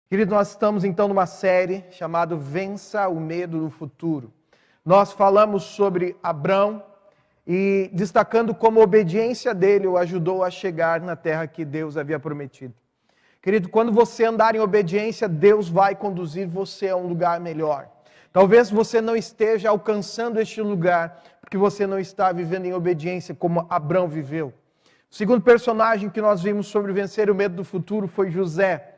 Querido, nós estamos então numa série chamada Vença o Medo do Futuro. Nós falamos sobre Abrão e destacando como a obediência dele o ajudou a chegar na terra que Deus havia prometido. Querido, quando você andar em obediência, Deus vai conduzir você a um lugar melhor. Talvez você não esteja alcançando este lugar porque você não está vivendo em obediência como Abrão viveu. O segundo personagem que nós vimos sobre vencer o medo do futuro foi José.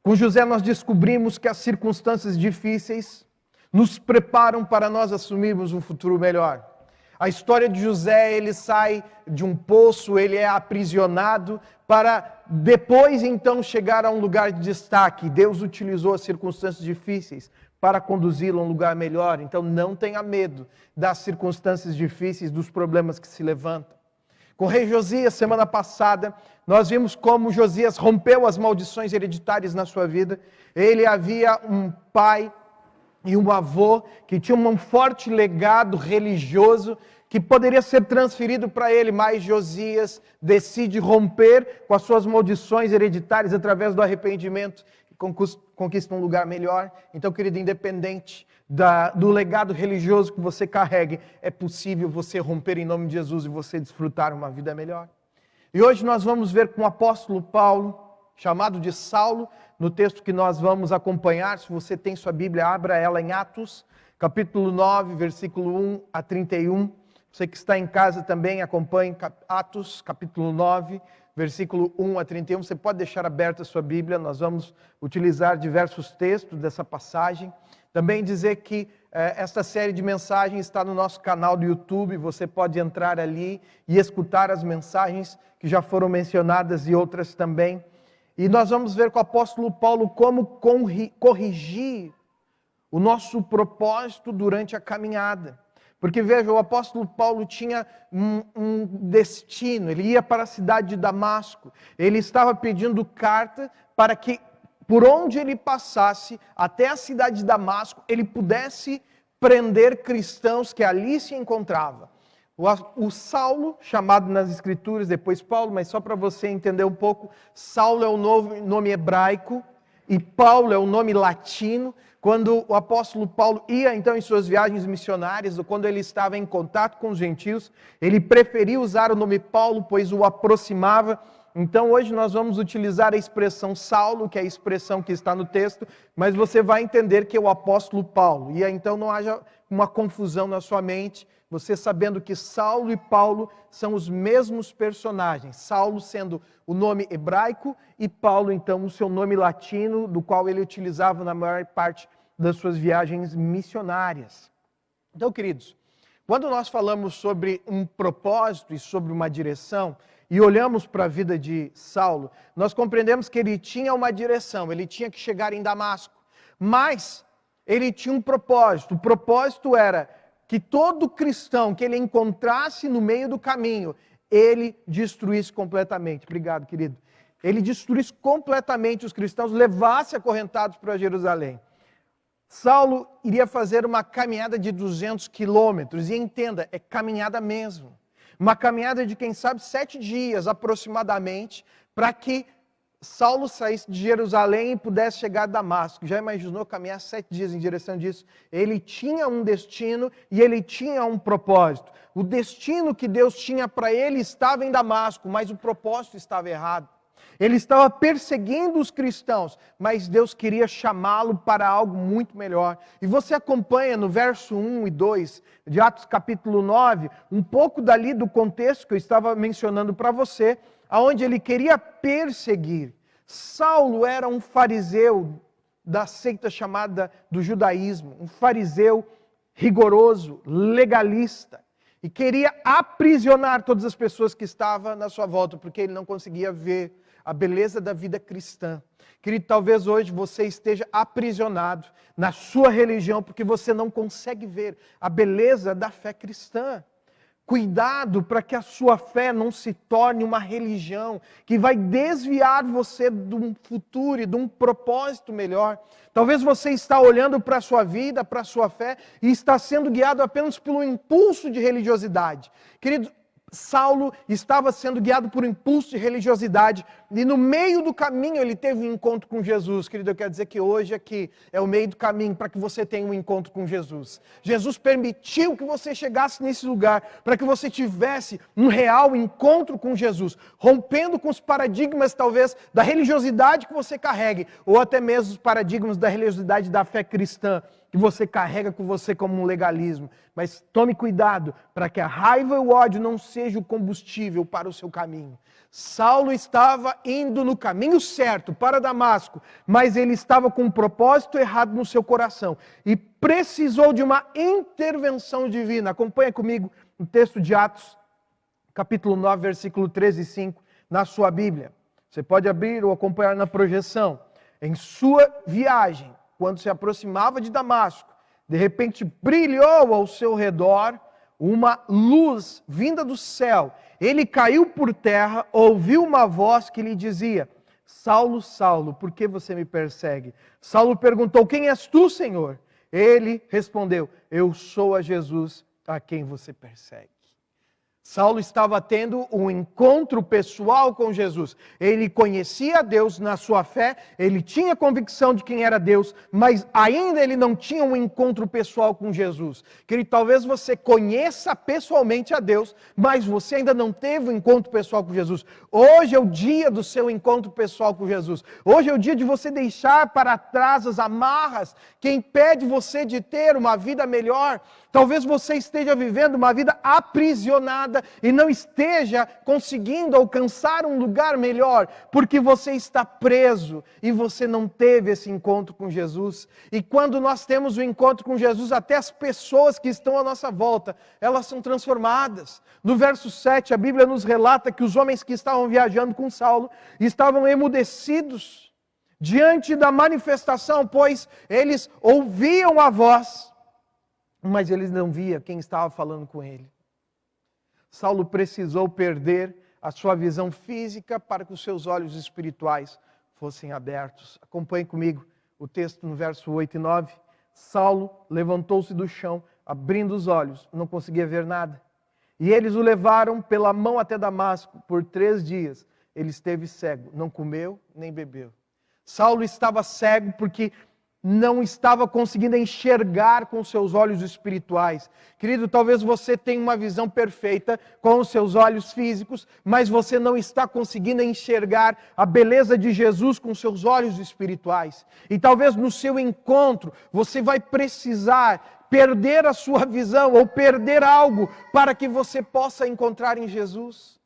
Com José nós descobrimos que as circunstâncias difíceis nos preparam para nós assumirmos um futuro melhor. A história de José, ele sai de um poço, ele é aprisionado para depois então chegar a um lugar de destaque. Deus utilizou as circunstâncias difíceis para conduzi-lo a um lugar melhor. Então não tenha medo das circunstâncias difíceis, dos problemas que se levantam. Com o rei Josias, semana passada, nós vimos como Josias rompeu as maldições hereditárias na sua vida. Ele havia um pai e um avô que tinham um forte legado religioso que poderia ser transferido para ele, mas Josias decide romper com as suas maldições hereditárias através do arrependimento e conquista um lugar melhor. Então, querido, independente do legado religioso que você carregue, é possível você romper em nome de Jesus e você desfrutar uma vida melhor. E hoje nós vamos ver com o apóstolo Paulo, chamado de Saulo, no texto que nós vamos acompanhar. Se você tem sua Bíblia, abra ela em Atos, capítulo 9, versículo 1 a 31. Você que está em casa também acompanhe Atos, capítulo 9, versículo 1 a 31. Você pode deixar aberta a sua Bíblia, nós vamos utilizar diversos textos dessa passagem. Também dizer que esta série de mensagens está no nosso canal do YouTube, você pode entrar ali e escutar as mensagens que já foram mencionadas e outras também. E nós vamos ver com o apóstolo Paulo como corrigir o nosso propósito durante a caminhada. Porque veja, o apóstolo Paulo tinha um destino, ele ia para a cidade de Damasco, ele estava pedindo carta para que por onde ele passasse até a cidade de Damasco, ele pudesse prender cristãos que ali se encontravam. O Saulo, chamado nas escrituras, depois Paulo, mas só para você entender um pouco, Saulo é o nome hebraico e Paulo é o nome latino. Quando o apóstolo Paulo ia então em suas viagens missionárias, ou quando ele estava em contato com os gentios, ele preferia usar o nome Paulo, pois o aproximava. Então hoje nós vamos utilizar a expressão Saulo, que é a expressão que está no texto, mas você vai entender que é o apóstolo Paulo. E então não haja uma confusão na sua mente, você sabendo que Saulo e Paulo são os mesmos personagens. Saulo sendo o nome hebraico e Paulo então o seu nome latino, do qual ele utilizava na maior parte das suas viagens missionárias. Então, queridos, quando nós falamos sobre um propósito e sobre uma direção, e olhamos para a vida de Saulo, nós compreendemos que ele tinha uma direção, ele tinha que chegar em Damasco, mas ele tinha um propósito. O propósito era que todo cristão que ele encontrasse no meio do caminho, ele destruísse completamente. Obrigado, querido. Ele destruísse completamente os cristãos, levasse acorrentados para Jerusalém. Saulo iria fazer uma caminhada de 200 quilômetros, e entenda, é caminhada mesmo. Uma caminhada de, quem sabe, 7 dias aproximadamente, para que Saulo saísse de Jerusalém e pudesse chegar a Damasco. Já imaginou caminhar 7 dias em direção disso? Ele tinha um destino e ele tinha um propósito. O destino que Deus tinha para ele estava em Damasco, mas o propósito estava errado. Ele estava perseguindo os cristãos, mas Deus queria chamá-lo para algo muito melhor. E você acompanha no verso 1 e 2 de Atos capítulo 9, um pouco dali do contexto que eu estava mencionando para você, aonde ele queria perseguir. Saulo era um fariseu da seita chamada do judaísmo, um fariseu rigoroso, legalista, e queria aprisionar todas as pessoas que estavam na sua volta, porque ele não conseguia ver a beleza da vida cristã. Querido, talvez hoje você esteja aprisionado na sua religião porque você não consegue ver a beleza da fé cristã. Cuidado para que a sua fé não se torne uma religião que vai desviar você de um futuro e de um propósito melhor. Talvez você está olhando para a sua vida, para a sua fé e está sendo guiado apenas pelo impulso de religiosidade. Querido, Saulo estava sendo guiado por um impulso de religiosidade, e no meio do caminho ele teve um encontro com Jesus. Querido, eu quero dizer que hoje aqui é o meio do caminho para que você tenha um encontro com Jesus. Jesus permitiu que você chegasse nesse lugar para que você tivesse um real encontro com Jesus, rompendo com os paradigmas talvez da religiosidade que você carregue, ou até mesmo os paradigmas da religiosidade da fé cristã, que você carrega com você como um legalismo. Mas tome cuidado para que a raiva e o ódio não seja o combustível para o seu caminho. Saulo estava indo no caminho certo para Damasco, mas ele estava com um propósito errado no seu coração e precisou de uma intervenção divina. Acompanha comigo o texto de Atos, capítulo 9, versículo 13 e 5, na sua Bíblia. Você pode abrir ou acompanhar na projeção. Em sua viagem, quando se aproximava de Damasco, de repente brilhou ao seu redor uma luz vinda do céu. Ele caiu por terra, ouviu uma voz que lhe dizia: Saulo, Saulo, por que você me persegue? Saulo perguntou: quem és tu, Senhor? Ele respondeu: eu sou a Jesus a quem você persegue. Saulo estava tendo um encontro pessoal com Jesus. Ele conhecia Deus na sua fé, ele tinha convicção de quem era Deus, mas ainda ele não tinha um encontro pessoal com Jesus. Querido, talvez você conheça pessoalmente a Deus, mas você ainda não teve um encontro pessoal com Jesus. Hoje é o dia do seu encontro pessoal com Jesus. Hoje é o dia de você deixar para trás as amarras que impede você de ter uma vida melhor. Talvez você esteja vivendo uma vida aprisionada e não esteja conseguindo alcançar um lugar melhor, porque você está preso e você não teve esse encontro com Jesus. E quando nós temos o encontro com Jesus, até as pessoas que estão à nossa volta, elas são transformadas. No verso 7, a Bíblia nos relata que os homens que estavam viajando com Saulo estavam emudecidos diante da manifestação, pois eles ouviam a voz, mas eles não viam quem estava falando com ele. Saulo precisou perder a sua visão física para que os seus olhos espirituais fossem abertos. Acompanhe comigo o texto no verso 8 e 9. Saulo levantou-se do chão, abrindo os olhos, não conseguia ver nada. E eles o levaram pela mão até Damasco. Por 3 dias ele esteve cego, não comeu nem bebeu. Saulo estava cego porque não estava conseguindo enxergar com seus olhos espirituais. Querido, talvez você tenha uma visão perfeita com os seus olhos físicos, mas você não está conseguindo enxergar a beleza de Jesus com seus olhos espirituais. E talvez no seu encontro você vai precisar perder a sua visão ou perder algo para que você possa encontrar em Jesus.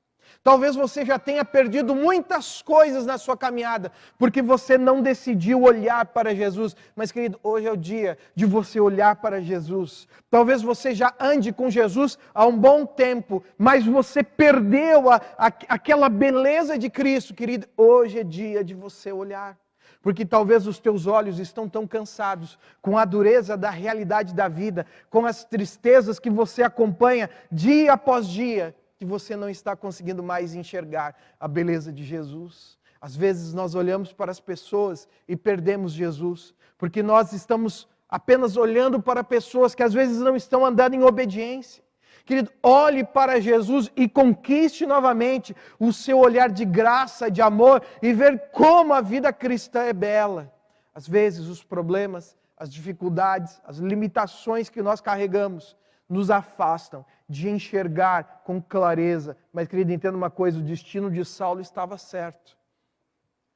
Talvez você já tenha perdido muitas coisas na sua caminhada, porque você não decidiu olhar para Jesus. Mas, querido, hoje é o dia de você olhar para Jesus. Talvez você já ande com Jesus há um bom tempo, mas você perdeu aquela beleza de Cristo. Querido, hoje é dia de você olhar. Porque talvez os teus olhos estão tão cansados com a dureza da realidade da vida, com as tristezas que você acompanha dia após dia, que você não está conseguindo mais enxergar a beleza de Jesus. Às vezes nós olhamos para as pessoas e perdemos Jesus, porque nós estamos apenas olhando para pessoas que às vezes não estão andando em obediência. Querido, olhe para Jesus e conquiste novamente o seu olhar de graça, de amor, e ver como a vida cristã é bela. Às vezes os problemas, as dificuldades, as limitações que nós carregamos nos afastam de enxergar com clareza. Mas, querido, entenda uma coisa: o destino de Saulo estava certo,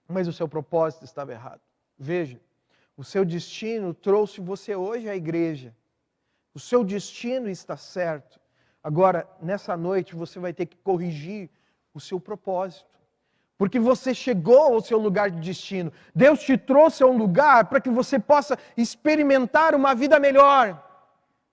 mas o seu propósito estava errado. Veja, o seu destino trouxe você hoje à igreja. O seu destino está certo. Agora, nessa noite, você vai ter que corrigir o seu propósito. Porque você chegou ao seu lugar de destino. Deus te trouxe a um lugar para que você possa experimentar uma vida melhor.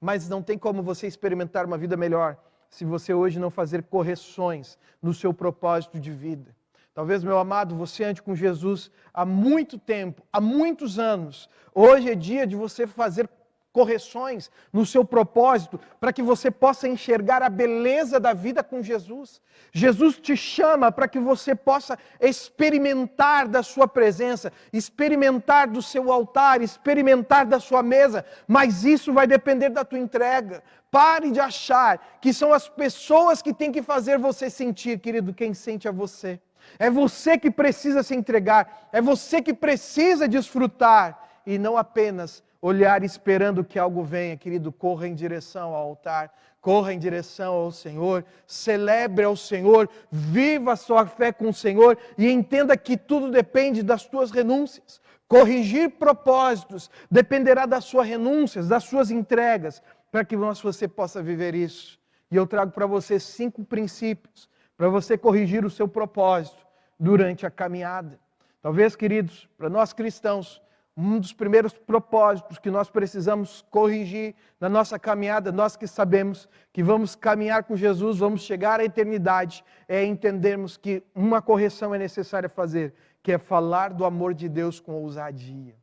Mas não tem como você experimentar uma vida melhor se você hoje não fazer correções no seu propósito de vida. Talvez, meu amado, você ande com Jesus há muito tempo, há muitos anos. Hoje é dia de você fazer correções no seu propósito, para que você possa enxergar a beleza da vida com Jesus. Jesus te chama para que você possa experimentar da sua presença, experimentar do seu altar, experimentar da sua mesa, mas isso vai depender da tua entrega. Pare de achar que são as pessoas que têm que fazer você sentir, querido. Quem sente é você. É você que precisa se entregar, é você que precisa desfrutar e não apenas olhar esperando que algo venha. Querido, corra em direção ao altar, corra em direção ao Senhor, celebre ao Senhor, viva a sua fé com o Senhor e entenda que tudo depende das tuas renúncias. Corrigir propósitos dependerá das suas renúncias, das suas entregas, para que você possa viver isso. E eu trago para você 5 princípios para você corrigir o seu propósito durante a caminhada. Talvez, queridos, para nós cristãos, um dos primeiros propósitos que nós precisamos corrigir na nossa caminhada, nós que sabemos que vamos caminhar com Jesus, vamos chegar à eternidade, é entendermos que uma correção é necessária fazer, que é falar do amor de Deus com ousadia.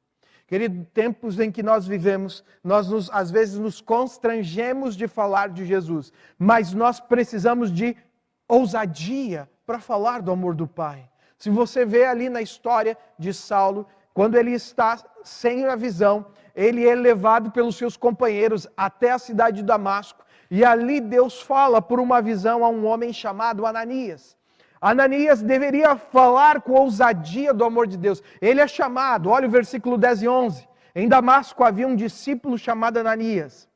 Querido, tempos em que nós vivemos, às vezes nos constrangemos de falar de Jesus, mas nós precisamos de ousadia para falar do amor do Pai. Se você vê ali na história de Saulo, quando ele está sem a visão, ele é levado pelos seus companheiros até a cidade de Damasco, e ali Deus fala por uma visão a um homem chamado Ananias. Ananias deveria falar com ousadia do amor de Deus. Ele é chamado, olha o versículo 10 e 11. Em Damasco havia um discípulo chamado Ananias.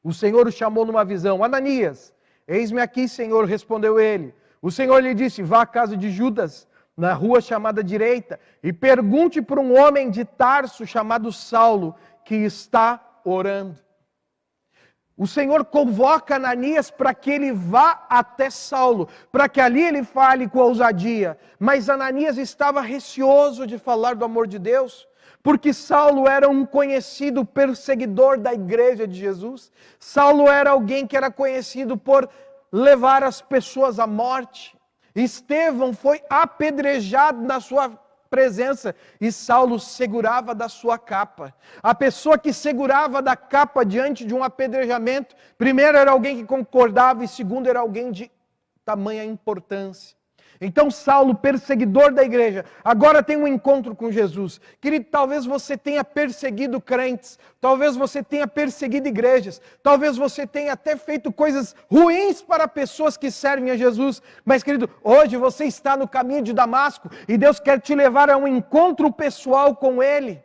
O Senhor o chamou numa visão. Ananias, eis-me aqui, Senhor, respondeu ele. O Senhor lhe disse, vá à casa de Judas, na rua chamada direita, e pergunte por um homem de Tarso chamado Saulo, que está orando. O Senhor convoca Ananias para que ele vá até Saulo, para que ali ele fale com ousadia. Mas Ananias estava receoso de falar do amor de Deus, porque Saulo era um conhecido perseguidor da igreja de Jesus. Saulo era alguém que era conhecido por levar as pessoas à morte. Estevão foi apedrejado na sua presença e Saulo segurava da sua capa. A pessoa que segurava da capa diante de um apedrejamento, primeiro era alguém que concordava e segundo era alguém de tamanha importância. Então Saulo, perseguidor da igreja, agora tem um encontro com Jesus. Querido, talvez você tenha perseguido crentes, talvez você tenha perseguido igrejas, talvez você tenha até feito coisas ruins para pessoas que servem a Jesus. Mas querido, hoje você está no caminho de Damasco e Deus quer te levar a um encontro pessoal com Ele.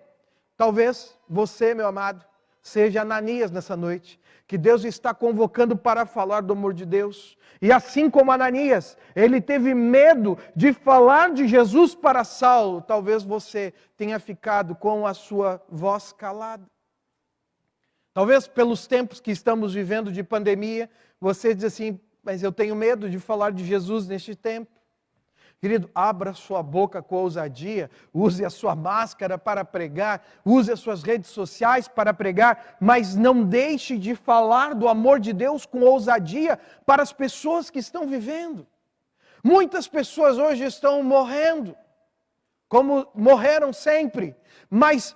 Talvez você, meu amado, seja Ananias nessa noite, que Deus está convocando para falar do amor de Deus. E assim como Ananias, ele teve medo de falar de Jesus para Saulo, talvez você tenha ficado com a sua voz calada. Talvez pelos tempos que estamos vivendo de pandemia, você diz assim, mas eu tenho medo de falar de Jesus neste tempo. Querido, abra sua boca com ousadia, use a sua máscara para pregar, use as suas redes sociais para pregar, mas não deixe de falar do amor de Deus com ousadia para as pessoas que estão vivendo. Muitas pessoas hoje estão morrendo, como morreram sempre, mas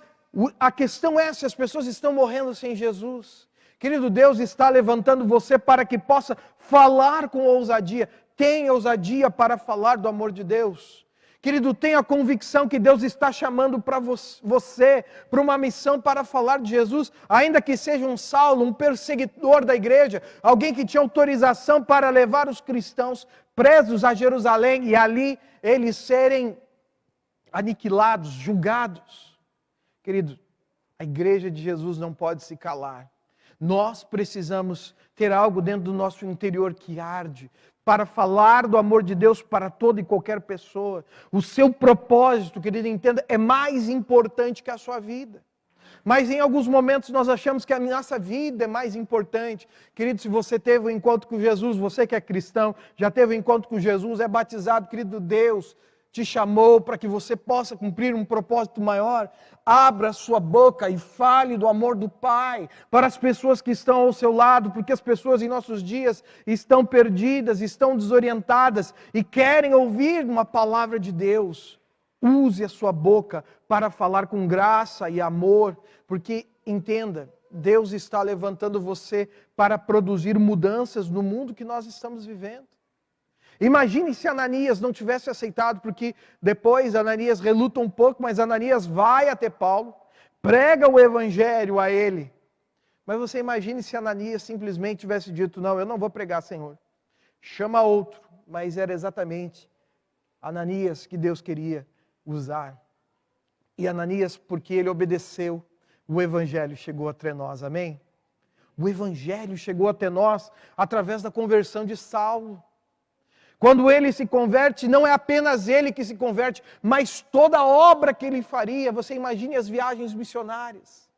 a questão é se as pessoas estão morrendo sem Jesus. Querido, Deus está levantando você para que possa falar com ousadia. Tenha ousadia para falar do amor de Deus. Querido, tenha a convicção que Deus está chamando para você, para uma missão para falar de Jesus, ainda que seja um Saulo, um perseguidor da igreja, alguém que tinha autorização para levar os cristãos presos a Jerusalém e ali eles serem aniquilados, julgados. Querido, a igreja de Jesus não pode se calar. Nós precisamos ter algo dentro do nosso interior que arde, para falar do amor de Deus para toda e qualquer pessoa. O seu propósito, querido, entenda, é mais importante que a sua vida. Mas em alguns momentos nós achamos que a nossa vida é mais importante. Querido, se você teve um encontro com Jesus, você que é cristão, já teve um encontro com Jesus, é batizado, querido, Deus te chamou para que você possa cumprir um propósito maior. Abra sua boca e fale do amor do Pai para as pessoas que estão ao seu lado, porque as pessoas em nossos dias estão perdidas, estão desorientadas e querem ouvir uma palavra de Deus. Use a sua boca para falar com graça e amor, porque entenda, Deus está levantando você para produzir mudanças no mundo que nós estamos vivendo. Imagine se Ananias não tivesse aceitado, porque depois Ananias reluta um pouco, mas Ananias vai até Paulo, prega o evangelho a ele. Mas você imagine se Ananias simplesmente tivesse dito, não, eu não vou pregar, Senhor. Chama outro, mas era exatamente Ananias que Deus queria usar. E Ananias, porque ele obedeceu, o Evangelho chegou até nós, amém? O Evangelho chegou até nós através da conversão de Saulo. Quando ele se converte, não é apenas ele que se converte, mas toda a obra que ele faria. Você imagine as viagens missionárias.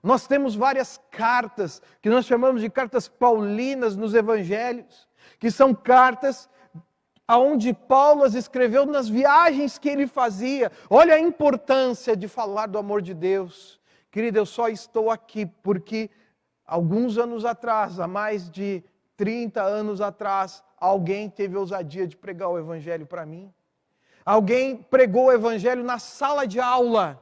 Nós temos várias cartas, que nós chamamos de cartas paulinas nos Evangelhos, que são cartas aonde Paulo as escreveu nas viagens que ele fazia. Olha a importância de falar do amor de Deus. Querido, eu só estou aqui porque alguns anos atrás, há mais de 30 anos atrás, alguém teve a ousadia de pregar o Evangelho para mim. Alguém pregou o Evangelho na sala de aula.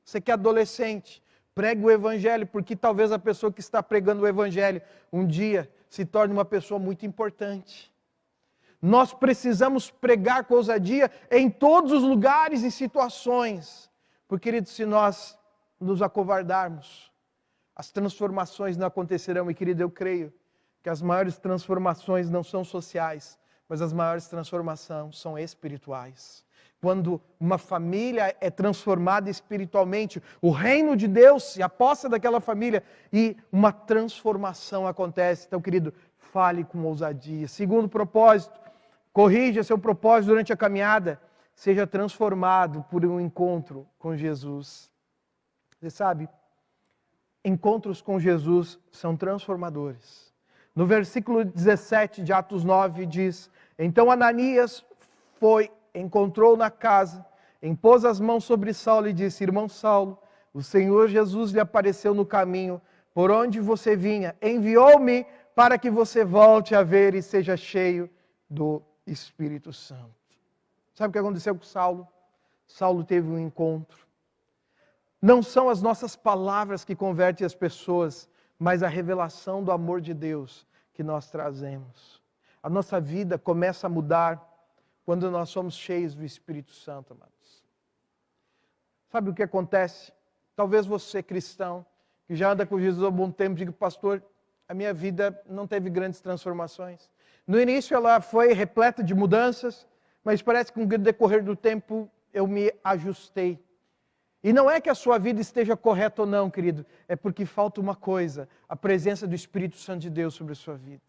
Você que é adolescente, pregue o Evangelho, porque talvez a pessoa que está pregando o Evangelho um dia se torne uma pessoa muito importante. Nós precisamos pregar com ousadia em todos os lugares e situações. Porque, querido, se nós nos acovardarmos, as transformações não acontecerão. E, querido, eu creio que as maiores transformações não são sociais, mas as maiores transformações são espirituais. Quando uma família é transformada espiritualmente, o reino de Deus se aposta daquela família e uma transformação acontece. Então, querido, fale com ousadia. Segundo propósito, corrija seu propósito durante a caminhada, seja transformado por um encontro com Jesus. Você sabe, encontros com Jesus são transformadores. No versículo 17 de Atos 9 diz: então Ananias foi, encontrou na casa, impôs as mãos sobre Saulo e disse: irmão Saulo, o Senhor Jesus lhe apareceu no caminho por onde você vinha, enviou-me para que você volte a ver e seja cheio do Espírito Santo. Sabe o que aconteceu com Saulo? Saulo teve um encontro. Não são as nossas palavras que convertem as pessoas, mas a revelação do amor de Deus que nós trazemos. A nossa vida começa a mudar quando nós somos cheios do Espírito Santo, amados. Sabe o que acontece? Talvez você, cristão, que já anda com Jesus há um bom tempo, diga: pastor, a minha vida não teve grandes transformações. No início ela foi repleta de mudanças, mas parece que com o decorrer do tempo eu me ajustei. E não é que a sua vida esteja correta ou não, querido, é porque falta uma coisa: a presença do Espírito Santo de Deus sobre a sua vida.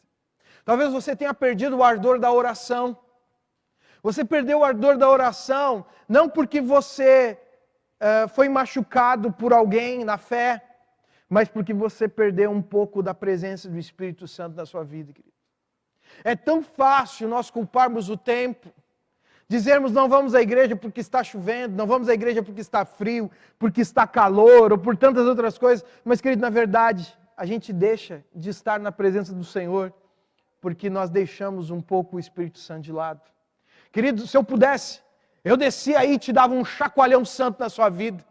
Talvez você tenha perdido o ardor da oração. Você perdeu o ardor da oração, não porque você foi machucado por alguém na fé, mas porque você perdeu um pouco da presença do Espírito Santo na sua vida, querido. É tão fácil nós culparmos o tempo, dizermos não vamos à igreja porque está chovendo, não vamos à igreja porque está frio, porque está calor, ou por tantas outras coisas. Mas, querido, na verdade, a gente deixa de estar na presença do Senhor, porque nós deixamos um pouco o Espírito Santo de lado. Querido, se eu pudesse, eu descia aí e te dava um chacoalhão santo na sua vida,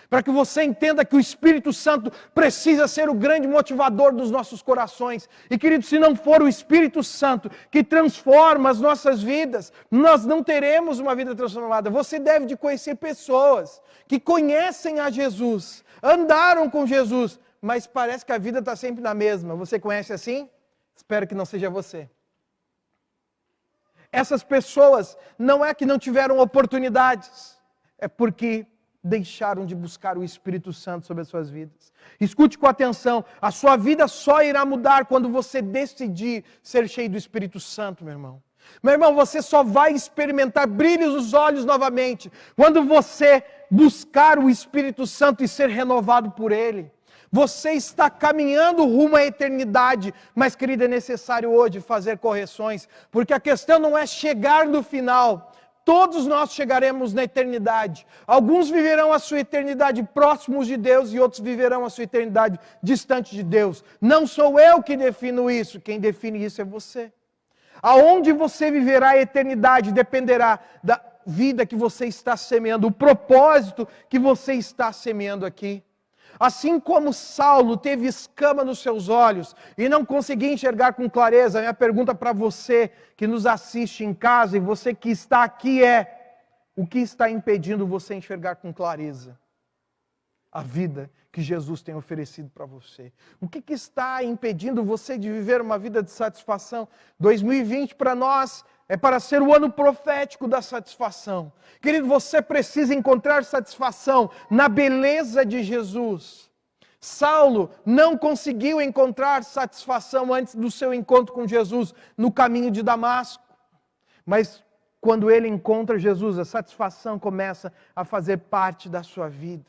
para que você entenda que o Espírito Santo precisa ser o grande motivador dos nossos corações. E, querido, se não for o Espírito Santo que transforma as nossas vidas, nós não teremos uma vida transformada. Você deve de conhecer pessoas que conhecem a Jesus, andaram com Jesus, mas parece que a vida está sempre na mesma. Você conhece assim? Espero que não seja você. Essas pessoas não é que não tiveram oportunidades, é porque deixaram de buscar o Espírito Santo sobre as suas vidas. Escute com atenção: a sua vida só irá mudar quando você decidir ser cheio do Espírito Santo, meu irmão. Meu irmão, você só vai experimentar brilhos nos olhos novamente quando você buscar o Espírito Santo e ser renovado por Ele. Você está caminhando rumo à eternidade, mas, querido, é necessário hoje fazer correções, porque a questão não é chegar no final. Todos nós chegaremos na eternidade. Alguns viverão a sua eternidade próximos de Deus e outros viverão a sua eternidade distante de Deus. Não sou eu que defino isso, quem define isso é você. Aonde você viverá a eternidade dependerá da vida que você está semeando, o propósito que você está semeando aqui. Assim como Saulo teve escama nos seus olhos e não conseguia enxergar com clareza, minha pergunta para você que nos assiste em casa e você que está aqui é: o que está impedindo você enxergar com clareza a vida que Jesus tem oferecido para você? O que está impedindo você de viver uma vida de satisfação? 2020 para nós É para ser o ano profético da satisfação. Querido, você precisa encontrar satisfação na beleza de Jesus. Saulo não conseguiu encontrar satisfação antes do seu encontro com Jesus no caminho de Damasco. Mas quando ele encontra Jesus, a satisfação começa a fazer parte da sua vida.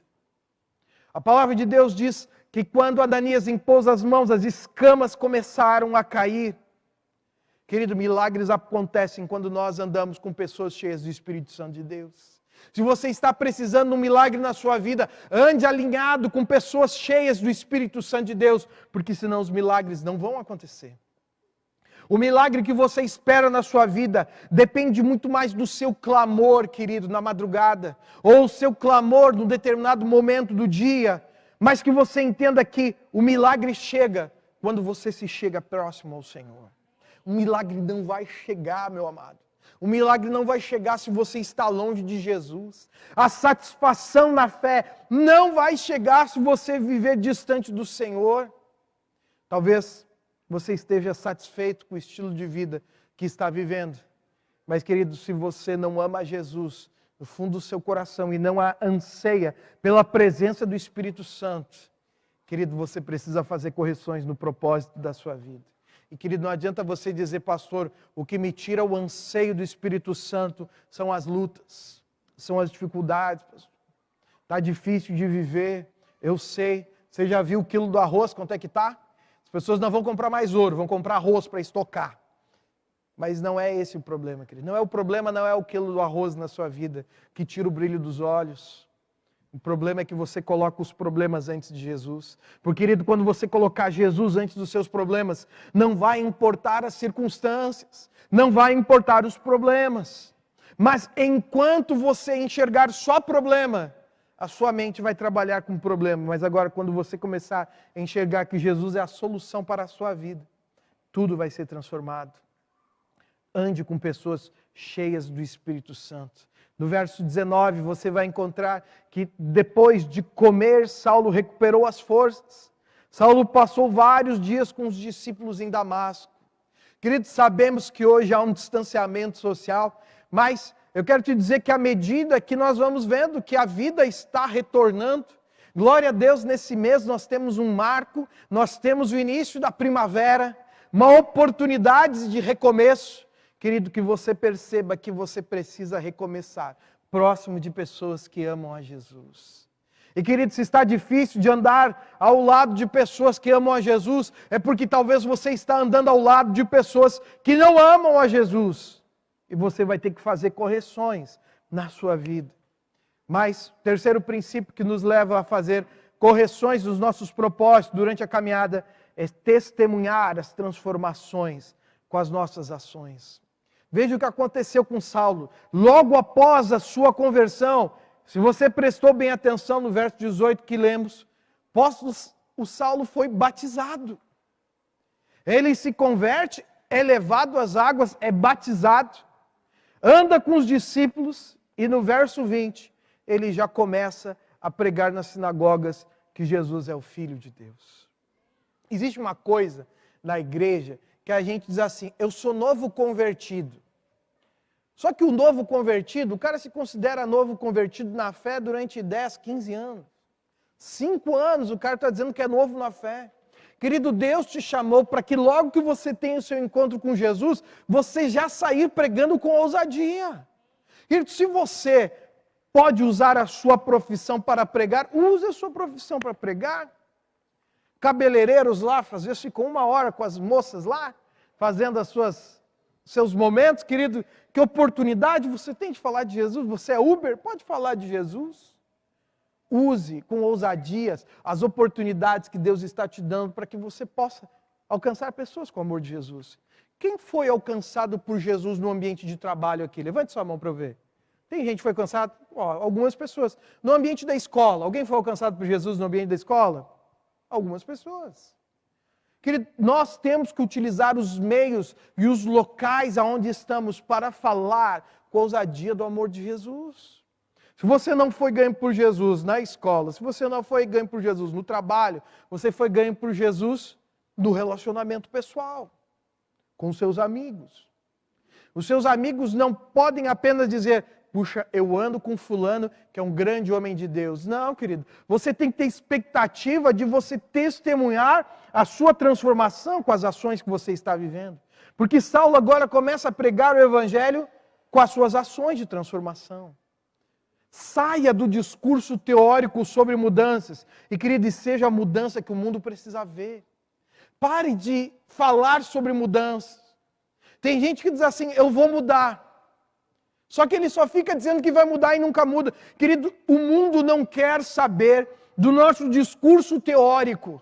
A palavra de Deus diz que quando Ananias impôs as mãos, as escamas começaram a cair. Querido, milagres acontecem quando nós andamos com pessoas cheias do Espírito Santo de Deus. Se você está precisando de um milagre na sua vida, ande alinhado com pessoas cheias do Espírito Santo de Deus, porque senão os milagres não vão acontecer. O milagre que você espera na sua vida depende muito mais do seu clamor, querido, na madrugada, ou o seu clamor num determinado momento do dia, mas que você entenda que o milagre chega quando você se chega próximo ao Senhor. O milagre não vai chegar, meu amado. O milagre não vai chegar se você está longe de Jesus. A satisfação na fé não vai chegar se você viver distante do Senhor. Talvez você esteja satisfeito com o estilo de vida que está vivendo. Mas, querido, se você não ama Jesus no fundo do seu coração e não a anseia pela presença do Espírito Santo, querido, você precisa fazer correções no propósito da sua vida. E, querido, não adianta você dizer, pastor, o que me tira o anseio do Espírito Santo são as lutas, são as dificuldades, pastor. Está difícil de viver, eu sei. Você já viu o quilo do arroz, quanto é que está? As pessoas não vão comprar mais ouro, vão comprar arroz para estocar. Mas não é esse o problema, querido. Não é o problema, não é o quilo do arroz na sua vida que tira o brilho dos olhos. O problema é que você coloca os problemas antes de Jesus. Porque, querido, quando você colocar Jesus antes dos seus problemas, não vai importar as circunstâncias, não vai importar os problemas. Mas enquanto você enxergar só problema, a sua mente vai trabalhar com problema. Mas agora, quando você começar a enxergar que Jesus é a solução para a sua vida, tudo vai ser transformado. Ande com pessoas cheias do Espírito Santo. No verso 19, você vai encontrar que depois de comer, Saulo recuperou as forças. Saulo passou vários dias com os discípulos em Damasco. Queridos, sabemos que hoje há um distanciamento social, mas eu quero te dizer que à medida que nós vamos vendo que a vida está retornando, glória a Deus, nesse mês nós temos um marco, nós temos o início da primavera, uma oportunidade de recomeço. Querido, que você perceba que você precisa recomeçar próximo de pessoas que amam a Jesus. E, querido, se está difícil de andar ao lado de pessoas que amam a Jesus, é porque talvez você está andando ao lado de pessoas que não amam a Jesus. E você vai ter que fazer correções na sua vida. Mas, o terceiro princípio que nos leva a fazer correções dos nossos propósitos durante a caminhada é testemunhar as transformações com as nossas ações. Veja o que aconteceu com Saulo. Logo após a sua conversão, se você prestou bem atenção no verso 18 que lemos, o Saulo foi batizado. Ele se converte, é levado às águas, é batizado, anda com os discípulos e no verso 20, ele já começa a pregar nas sinagogas que Jesus é o Filho de Deus. Existe uma coisa na igreja que a gente diz assim, eu sou novo convertido. Só que o novo convertido, o cara se considera novo convertido na fé durante 10, 15 anos. 5 anos o cara está dizendo que é novo na fé. Querido, Deus te chamou para que logo que você tenha o seu encontro com Jesus, você já sair pregando com ousadia. Querido, se você pode usar a sua profissão para pregar, use a sua profissão para pregar. Cabeleireiros lá, às vezes ficam 1 hora com as moças lá, fazendo seus momentos, querido, que oportunidade você tem de falar de Jesus? Você é Uber? Pode falar de Jesus. Use com ousadias as oportunidades que Deus está te dando para que você possa alcançar pessoas com o amor de Jesus. Quem foi alcançado por Jesus no ambiente de trabalho aqui? Levante sua mão para eu ver. Tem gente que foi alcançada? Algumas pessoas. No ambiente da escola, alguém foi alcançado por Jesus no ambiente da escola? Algumas pessoas. Querido, nós temos que utilizar os meios e os locais aonde estamos para falar com ousadia do amor de Jesus. Se você não foi ganho por Jesus na escola, se você não foi ganho por Jesus no trabalho, você foi ganho por Jesus no relacionamento pessoal, com seus amigos. Os seus amigos não podem apenas dizer, puxa, eu ando com fulano que é um grande homem de Deus. Não, querido. Você tem que ter expectativa de você testemunhar a sua transformação com as ações que você está vivendo. Porque Saulo agora começa a pregar o evangelho com as suas ações de transformação. Saia do discurso teórico sobre mudanças. E, querido, seja a mudança que o mundo precisa ver. Pare de falar sobre mudanças. Tem gente que diz assim, eu vou mudar. Só que ele só fica dizendo que vai mudar e nunca muda. Querido, o mundo não quer saber do nosso discurso teórico.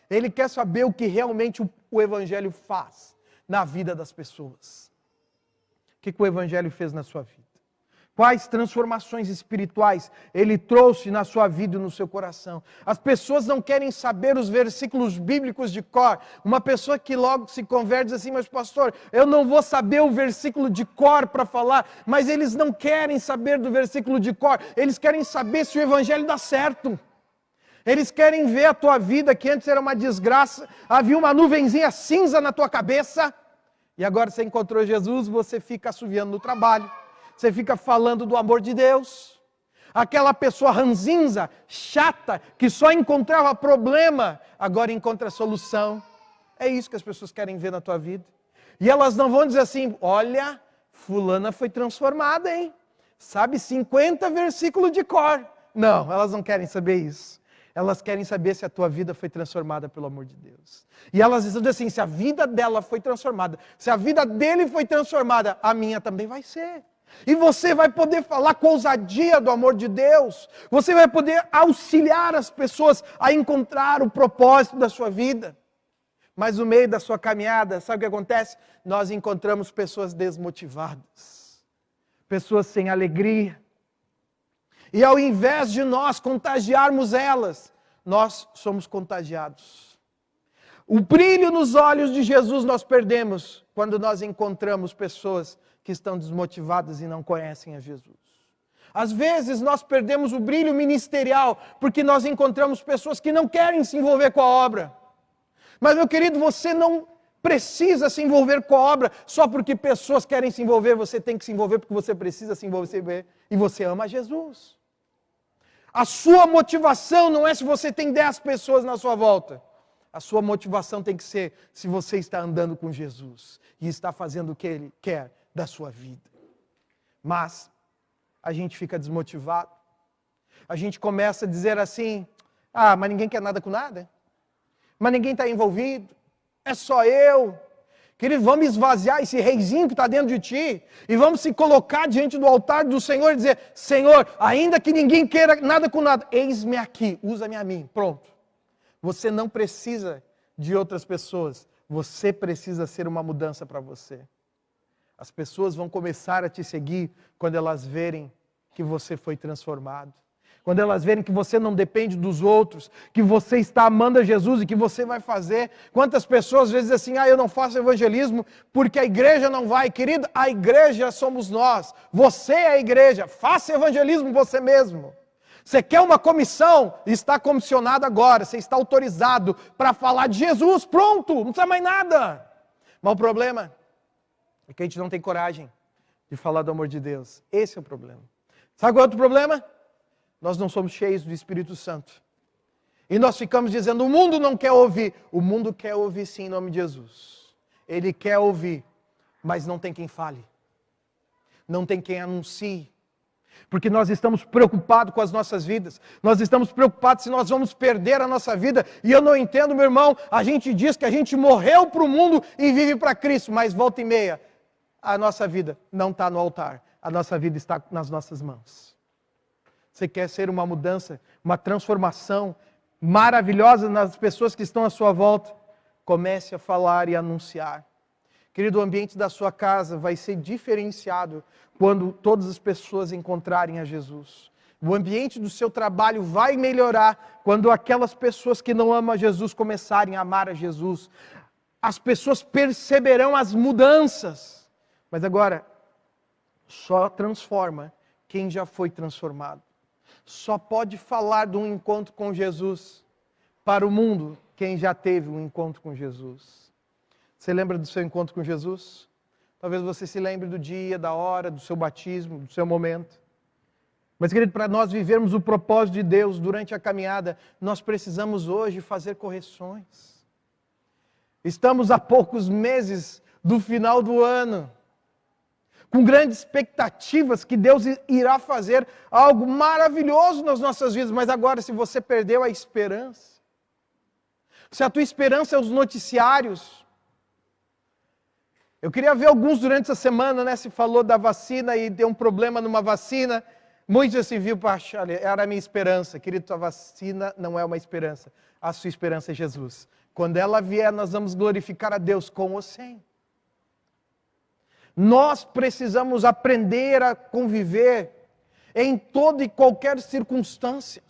Ele quer saber o que realmente o Evangelho faz na vida das pessoas. O que o Evangelho fez na sua vida? Quais transformações espirituais ele trouxe na sua vida e no seu coração? As pessoas não querem saber os versículos bíblicos de cor. Uma pessoa que logo se converte diz assim, mas pastor, eu não vou saber o versículo de cor para falar, mas eles não querem saber do versículo de cor, eles querem saber se o evangelho dá certo. Eles querem ver a tua vida, que antes era uma desgraça, havia uma nuvenzinha cinza na tua cabeça, e agora você encontrou Jesus, você fica assoviando no trabalho. Você fica falando do amor de Deus. Aquela pessoa ranzinza, chata, que só encontrava problema, agora encontra solução. É isso que as pessoas querem ver na tua vida. E elas não vão dizer assim, olha, fulana foi transformada, hein? Sabe 50 versículos de cor. Não, elas não querem saber isso. Elas querem saber se a tua vida foi transformada pelo amor de Deus. E elas dizem assim, se a vida dela foi transformada, se a vida dele foi transformada, a minha também vai ser. E você vai poder falar com ousadia do amor de Deus. Você vai poder auxiliar as pessoas a encontrar o propósito da sua vida. Mas no meio da sua caminhada, sabe o que acontece? Nós encontramos pessoas desmotivadas. Pessoas sem alegria. E ao invés de nós contagiarmos elas, nós somos contagiados. O brilho nos olhos de Jesus nós perdemos quando nós encontramos pessoas que estão desmotivadas e não conhecem a Jesus. Às vezes nós perdemos o brilho ministerial porque nós encontramos pessoas que não querem se envolver com a obra. Mas, meu querido, você não precisa se envolver com a obra só porque pessoas querem se envolver. Você tem que se envolver porque você precisa se envolver e você ama Jesus. A sua motivação não é se você tem 10 pessoas na sua volta. A sua motivação tem que ser se você está andando com Jesus e está fazendo o que Ele quer da sua vida. Mas a gente fica desmotivado. A gente começa a dizer assim, mas ninguém quer nada com nada. Mas ninguém está envolvido. É só eu. Querido, vamos esvaziar esse reizinho que está dentro de ti e vamos se colocar diante do altar do Senhor e dizer, Senhor, ainda que ninguém queira nada com nada, eis-me aqui, usa-me a mim. Pronto. Você não precisa de outras pessoas. Você precisa ser uma mudança para você. As pessoas vão começar a te seguir quando elas verem que você foi transformado. Quando elas verem que você não depende dos outros, que você está amando a Jesus e que você vai fazer. Quantas pessoas às vezes dizem assim, eu não faço evangelismo porque a igreja não vai. Querido, a igreja somos nós. Você é a igreja. Faça evangelismo você mesmo. Você quer uma comissão? Está comissionado agora. Você está autorizado para falar de Jesus. Pronto, não precisa mais nada. Mas o problema é que a gente não tem coragem de falar do amor de Deus. Esse é o problema. Sabe qual é o outro problema? Nós não somos cheios do Espírito Santo. E nós ficamos dizendo, o mundo não quer ouvir. O mundo quer ouvir sim em nome de Jesus. Ele quer ouvir, mas não tem quem fale. Não tem quem anuncie. Porque nós estamos preocupados com as nossas vidas. Nós estamos preocupados se nós vamos perder a nossa vida. E eu não entendo, meu irmão, a gente diz que a gente morreu para o mundo e vive para Cristo. Mas volta e meia, a nossa vida não está no altar. A nossa vida está nas nossas mãos. Você quer ser uma mudança, uma transformação maravilhosa nas pessoas que estão à sua volta? Comece a falar e anunciar. Querido, o ambiente da sua casa vai ser diferenciado quando todas as pessoas encontrarem a Jesus. O ambiente do seu trabalho vai melhorar quando aquelas pessoas que não amam a Jesus começarem a amar a Jesus. As pessoas perceberão as mudanças. Mas agora, só transforma quem já foi transformado. Só pode falar de um encontro com Jesus para o mundo quem já teve um encontro com Jesus. Você lembra do seu encontro com Jesus? Talvez você se lembre do dia, da hora, do seu batismo, do seu momento. Mas, querido, para nós vivermos o propósito de Deus durante a caminhada, nós precisamos hoje fazer correções. Estamos a poucos meses do final do ano, com grandes expectativas que Deus irá fazer algo maravilhoso nas nossas vidas. Mas agora, se você perdeu a esperança, se a tua esperança é os noticiários, eu queria ver alguns durante essa semana, né? Se falou da vacina e deu um problema numa vacina. Muitos se viu, olha, era a minha esperança. Querido, a vacina não é uma esperança. A sua esperança é Jesus. Quando ela vier, nós vamos glorificar a Deus com ou sem. Nós precisamos aprender a conviver em toda e qualquer circunstância.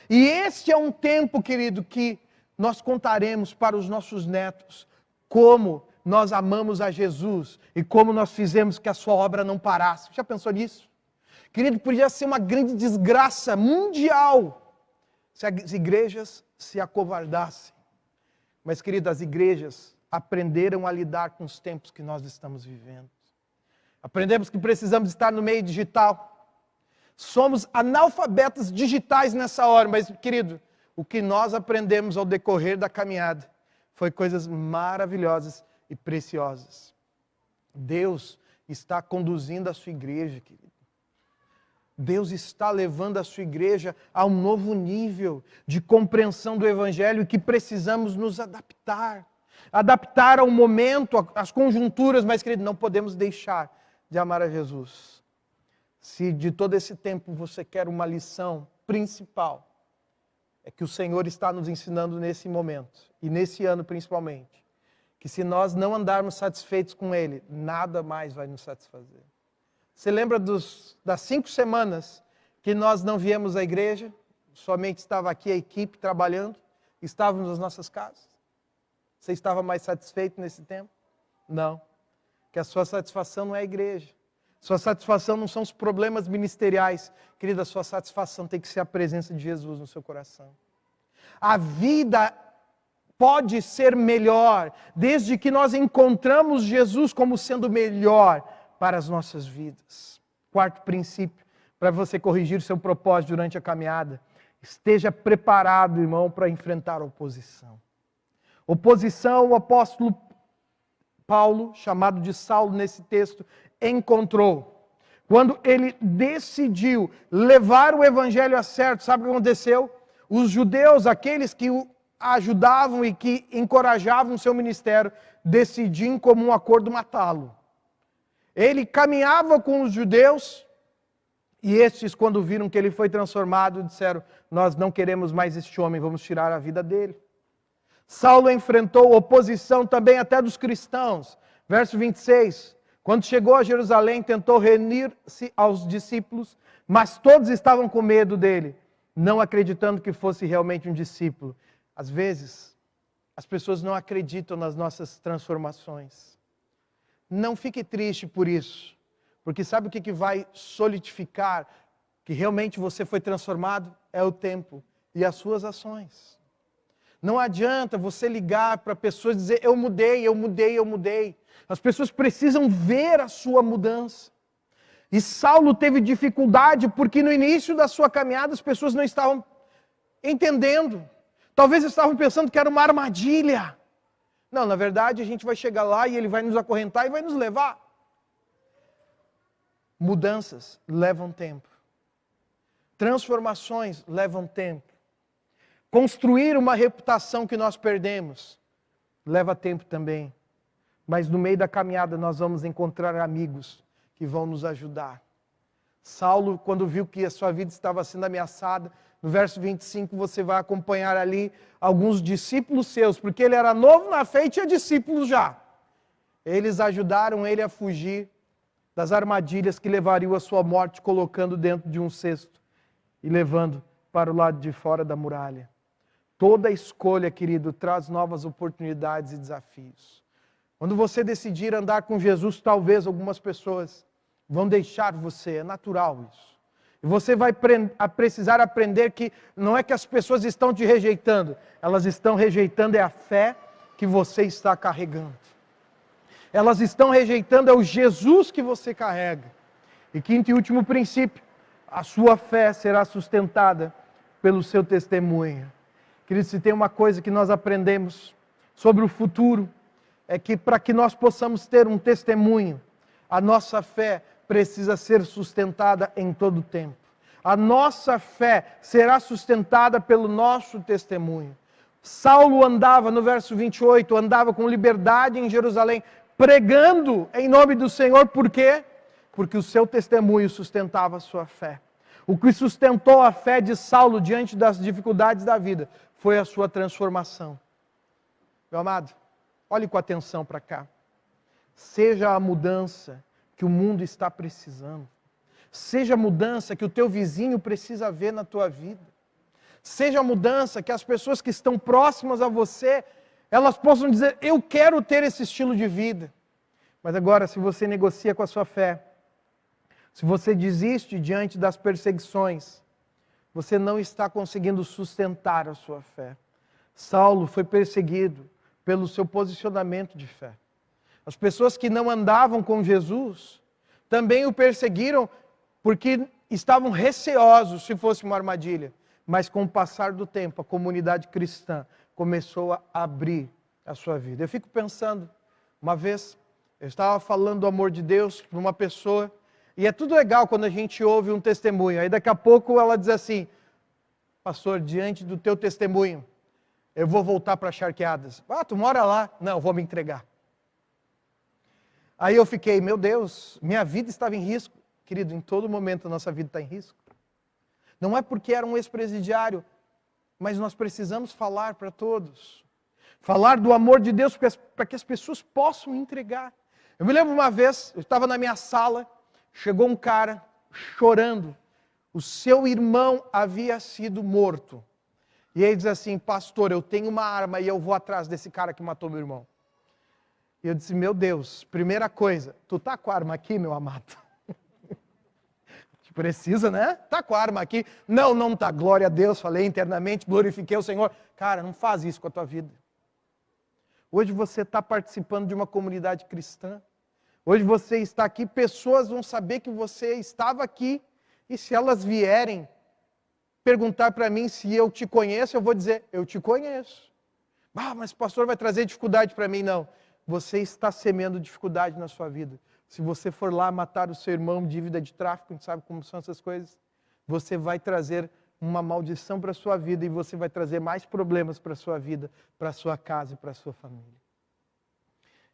E este é um tempo, querido, que nós contaremos para os nossos netos como nós amamos a Jesus e como nós fizemos que a sua obra não parasse. Já pensou nisso? Querido, podia ser uma grande desgraça mundial se as igrejas se acovardassem. Mas, querido, as igrejas aprenderam a lidar com os tempos que nós estamos vivendo. Aprendemos que precisamos estar no meio digital. Somos analfabetos digitais nessa hora, mas, querido, o que nós aprendemos ao decorrer da caminhada foi coisas maravilhosas e preciosas. Deus está conduzindo a sua igreja, querido. Deus está levando a sua igreja a um novo nível de compreensão do Evangelho e que precisamos nos adaptar. Adaptar ao momento, às conjunturas, mas, querido, não podemos deixar de amar a Jesus. Se de todo esse tempo você quer uma lição principal, é que o Senhor está nos ensinando nesse momento, e nesse ano principalmente, que se nós não andarmos satisfeitos com Ele, nada mais vai nos satisfazer. Você lembra das 5 semanas que nós não viemos à igreja? Somente estava aqui a equipe trabalhando, estávamos nas nossas casas. Você estava mais satisfeito nesse tempo? Não. Porque a sua satisfação não é a igreja. Sua satisfação não são os problemas ministeriais. Querida, a sua satisfação tem que ser a presença de Jesus no seu coração. A vida pode ser melhor, desde que nós encontramos Jesus como sendo melhor para as nossas vidas. 4º princípio, para você corrigir o seu propósito durante a caminhada. Esteja preparado, irmão, para enfrentar a oposição. Oposição, o apóstolo Paulo, chamado de Saulo nesse texto, encontrou. Quando ele decidiu levar o evangelho a sério, sabe o que aconteceu? Os judeus, aqueles que o ajudavam e que encorajavam o seu ministério, decidiram em comum acordo matá-lo. Ele caminhava com os judeus e estes, quando viram que ele foi transformado, disseram: nós não queremos mais este homem, vamos tirar a vida dele. Saulo enfrentou oposição também até dos cristãos. Verso 26, quando chegou a Jerusalém, tentou reunir-se aos discípulos, mas todos estavam com medo dele, não acreditando que fosse realmente um discípulo. Às vezes, as pessoas não acreditam nas nossas transformações. Não fique triste por isso, porque sabe o que vai solidificar que realmente você foi transformado? É o tempo e as suas ações. Não adianta você ligar para pessoas e dizer: eu mudei, eu mudei, eu mudei. As pessoas precisam ver a sua mudança. E Saulo teve dificuldade porque no início da sua caminhada as pessoas não estavam entendendo. Talvez estavam pensando que era uma armadilha. Não, na verdade a gente vai chegar lá e ele vai nos acorrentar e vai nos levar. Mudanças levam tempo. Transformações levam tempo. Construir uma reputação que nós perdemos leva tempo também. Mas no meio da caminhada nós vamos encontrar amigos que vão nos ajudar. Saulo, quando viu que a sua vida estava sendo ameaçada, no verso 25 você vai acompanhar ali alguns discípulos seus, porque ele era novo na fé e tinha discípulos já. Eles ajudaram ele a fugir das armadilhas que levariam à sua morte, colocando dentro de um cesto e levando para o lado de fora da muralha. Toda escolha, querido, traz novas oportunidades e desafios. Quando você decidir andar com Jesus, talvez algumas pessoas vão deixar você, é natural isso. E você vai precisar aprender que não é que as pessoas estão te rejeitando, elas estão rejeitando é a fé que você está carregando. Elas estão rejeitando é o Jesus que você carrega. E quinto e último princípio, a sua fé será sustentada pelo seu testemunho. Queridos, se tem uma coisa que nós aprendemos sobre o futuro, é que para que nós possamos ter um testemunho, a nossa fé precisa ser sustentada em todo o tempo. A nossa fé será sustentada pelo nosso testemunho. Saulo andava, no verso 28, andava com liberdade em Jerusalém, pregando em nome do Senhor, por quê? Porque o seu testemunho sustentava a sua fé. O que sustentou a fé de Saulo diante das dificuldades da vida foi a sua transformação. Meu amado, olhe com atenção para cá. Seja a mudança que o mundo está precisando. Seja a mudança que o teu vizinho precisa ver na tua vida. Seja a mudança que as pessoas que estão próximas a você, elas possam dizer, eu quero ter esse estilo de vida. Mas agora, se você negocia com a sua fé, se você desiste diante das perseguições, você não está conseguindo sustentar a sua fé. Saulo foi perseguido pelo seu posicionamento de fé. As pessoas que não andavam com Jesus também o perseguiram porque estavam receosos se fosse uma armadilha. Mas com o passar do tempo, a comunidade cristã começou a abrir a sua vida. Eu fico pensando, uma vez, eu estava falando do amor de Deus para uma pessoa, e é tudo legal quando a gente ouve um testemunho. Aí daqui a pouco ela diz assim, pastor, diante do teu testemunho, eu vou voltar para Charqueadas. Ah, tu mora lá? Não, eu vou me entregar. Aí eu fiquei, meu Deus, minha vida estava em risco. Querido, em todo momento a nossa vida está em risco. Não é porque era um ex-presidiário, mas nós precisamos falar para todos. Falar do amor de Deus para que as pessoas possam entregar. Eu me lembro uma vez, eu estava na minha sala, chegou um cara chorando. O seu irmão havia sido morto. E ele diz assim, pastor, eu tenho uma arma e eu vou atrás desse cara que matou meu irmão. E eu disse, meu Deus, primeira coisa, tu tá com a arma aqui, meu amado? Precisa, né? Tá com a arma aqui. Não, não tá. Glória a Deus, falei internamente, glorifiquei o Senhor. Cara, não faz isso com a tua vida. Hoje você está participando de uma comunidade cristã. Hoje você está aqui, pessoas vão saber que você estava aqui. E se elas vierem perguntar para mim se eu te conheço, eu vou dizer, eu te conheço. Ah, mas o pastor vai trazer dificuldade para mim. Não. Você está semeando dificuldade na sua vida. Se você for lá matar o seu irmão, dívida de tráfico, a gente sabe como são essas coisas, você vai trazer uma maldição para a sua vida e você vai trazer mais problemas para a sua vida, para a sua casa e para a sua família.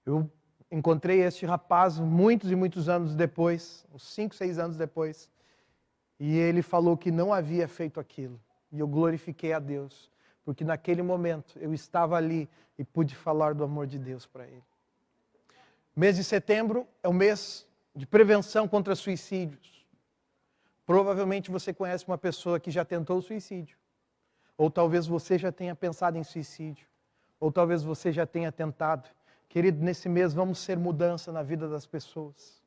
Eu encontrei este rapaz muitos e muitos anos depois, uns 5, 6 anos depois, e ele falou que não havia feito aquilo. E eu glorifiquei a Deus, porque naquele momento eu estava ali e pude falar do amor de Deus para ele. Mês de setembro é o mês de prevenção contra suicídios. Provavelmente você conhece uma pessoa que já tentou suicídio. Ou talvez você já tenha pensado em suicídio. Ou talvez você já tenha tentado. Querido, nesse mês vamos ser mudança na vida das pessoas.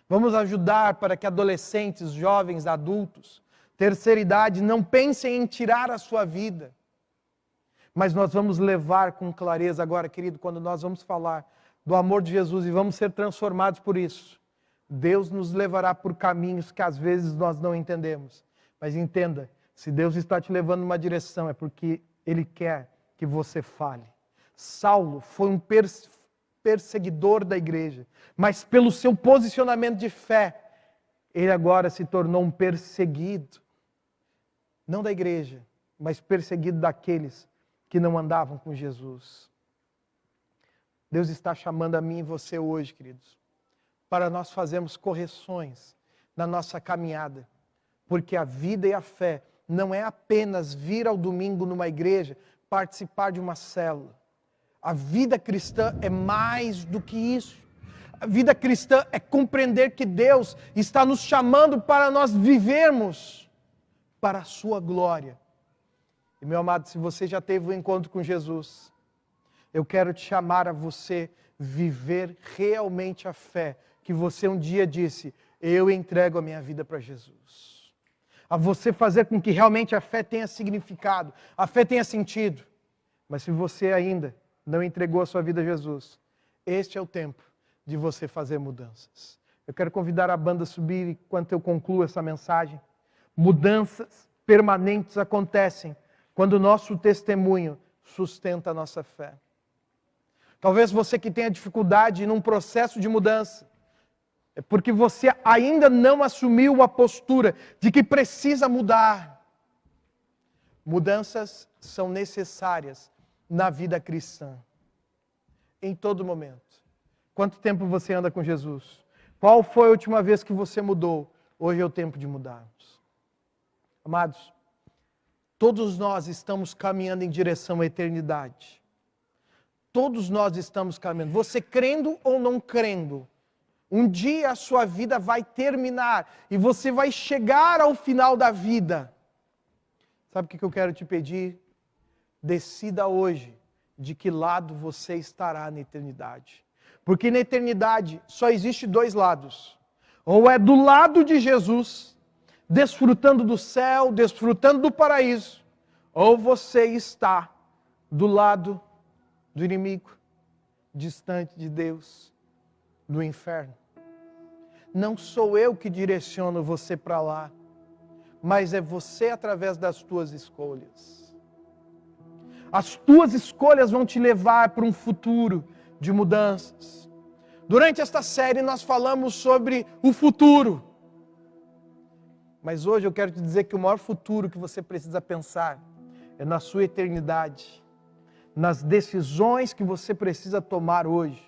Vamos ajudar para que adolescentes, jovens, adultos, terceira idade, não pensem em tirar a sua vida. Mas nós vamos levar com clareza agora, querido, quando nós vamos falar do amor de Jesus e vamos ser transformados por isso. Deus nos levará por caminhos que às vezes nós não entendemos. Mas entenda, se Deus está te levando numa direção, é porque Ele quer que você fale. Saulo foi um perseguidor da igreja, mas pelo seu posicionamento de fé, ele agora se tornou um perseguido. Não da igreja, mas perseguido daqueles que não andavam com Jesus. Deus está chamando a mim e você hoje, queridos, para nós fazermos correções na nossa caminhada. Porque a vida e a fé não é apenas vir ao domingo numa igreja, participar de uma célula. A vida cristã é mais do que isso. A vida cristã é compreender que Deus está nos chamando para nós vivermos para a sua glória. E meu amado, se você já teve um encontro com Jesus, eu quero te chamar a você viver realmente a fé que você um dia disse, eu entrego a minha vida para Jesus. A você fazer com que realmente a fé tenha significado, a fé tenha sentido. Mas se você ainda não entregou a sua vida a Jesus, este é o tempo de você fazer mudanças. Eu quero convidar a banda a subir enquanto eu concluo essa mensagem. Mudanças permanentes acontecem quando o nosso testemunho sustenta a nossa fé. Talvez você que tenha dificuldade num processo de mudança, é porque você ainda não assumiu a postura de que precisa mudar. Mudanças são necessárias na vida cristã, em todo momento. Quanto tempo você anda com Jesus? Qual foi a última vez que você mudou? Hoje é o tempo de mudarmos. Amados, todos nós estamos caminhando em direção à eternidade. Todos nós estamos caminhando. Você crendo ou não crendo, um dia a sua vida vai terminar e você vai chegar ao final da vida. Sabe o que eu quero te pedir? Decida hoje de que lado você estará na eternidade. Porque na eternidade só existe dois lados. Ou é do lado de Jesus, desfrutando do céu, desfrutando do paraíso, ou você está do lado do inimigo, distante de Deus, no inferno. Não sou eu que direciono você para lá, mas é você através das tuas escolhas. As tuas escolhas vão te levar para um futuro de mudanças. Durante esta série nós falamos sobre o futuro. Mas hoje eu quero te dizer que o maior futuro que você precisa pensar é na sua eternidade, nas decisões que você precisa tomar hoje.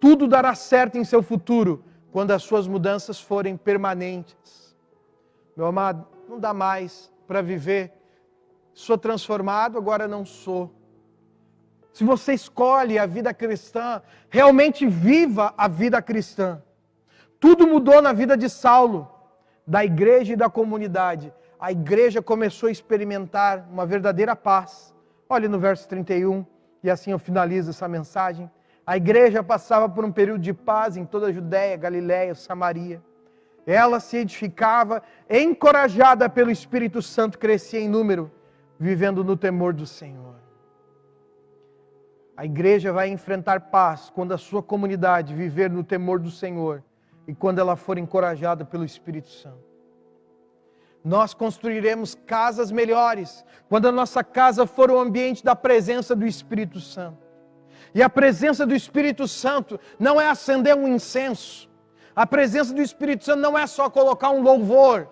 Tudo dará certo em seu futuro quando as suas mudanças forem permanentes. Meu amado, não dá mais para viver. Sou transformado, agora não sou. Se você escolhe a vida cristã, realmente viva a vida cristã. Tudo mudou na vida de Saulo, da igreja e da comunidade. A igreja começou a experimentar uma verdadeira paz. Olhe no verso 31, e assim eu finalizo essa mensagem. A igreja passava por um período de paz em toda a Judéia, Galiléia, Samaria. Ela se edificava, encorajada pelo Espírito Santo, crescia em número, vivendo no temor do Senhor. A igreja vai enfrentar paz quando a sua comunidade viver no temor do Senhor e quando ela for encorajada pelo Espírito Santo. Nós construiremos casas melhores quando a nossa casa for o ambiente da presença do Espírito Santo. E a presença do Espírito Santo não é acender um incenso. A presença do Espírito Santo não é só colocar um louvor.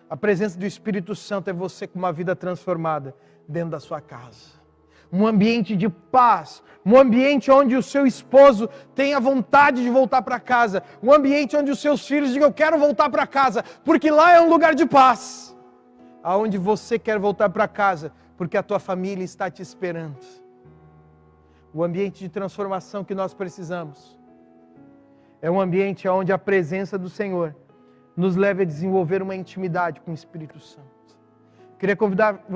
A presença do Espírito Santo é você com uma vida transformada dentro da sua casa. Um ambiente de paz, um ambiente onde o seu esposo tenha vontade de voltar para casa, um ambiente onde os seus filhos digam, eu quero voltar para casa, porque lá é um lugar de paz. Aonde você quer voltar para casa, porque a tua família está te esperando. O ambiente de transformação que nós precisamos é um ambiente onde a presença do Senhor nos leva a desenvolver uma intimidade com o Espírito Santo. Queria convidar você